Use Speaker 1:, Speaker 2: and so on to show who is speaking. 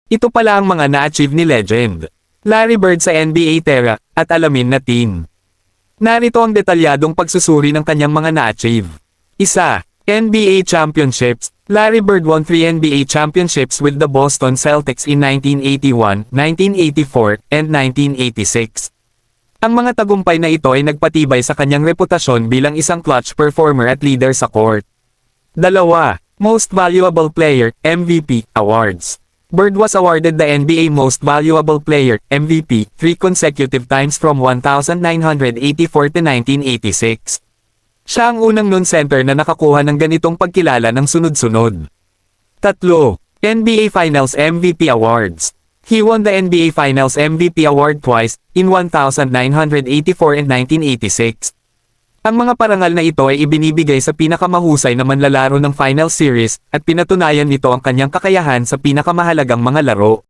Speaker 1: Ito pala ang mga na-achieve ni Legend Larry Bird sa NBA Terra, at alamin natin. Narito ang detalyadong pagsusuri ng kanyang mga na-achieve. 1. NBA Championships. Larry Bird won 3 NBA championships with the Boston Celtics in 1981, 1984, and 1986. Ang mga tagumpay na ito ay nagpatibay sa kanyang reputasyon bilang isang clutch performer at leader sa court. 2. Most Valuable Player, MVP, Awards. Bird was awarded the NBA Most Valuable Player, MVP, 3 consecutive times from 1984 to 1986. Siya ang unang non-center na nakakuha ng ganitong pagkilala ng sunod-sunod. 3. NBA Finals MVP Awards. He won the NBA Finals MVP Award twice, in 1984 and 1986. Ang mga parangal na ito ay ibinibigay sa pinakamahusay na manlalaro ng Final Series, at pinatunayan nito ang kanyang kakayahan sa pinakamahalagang mga laro.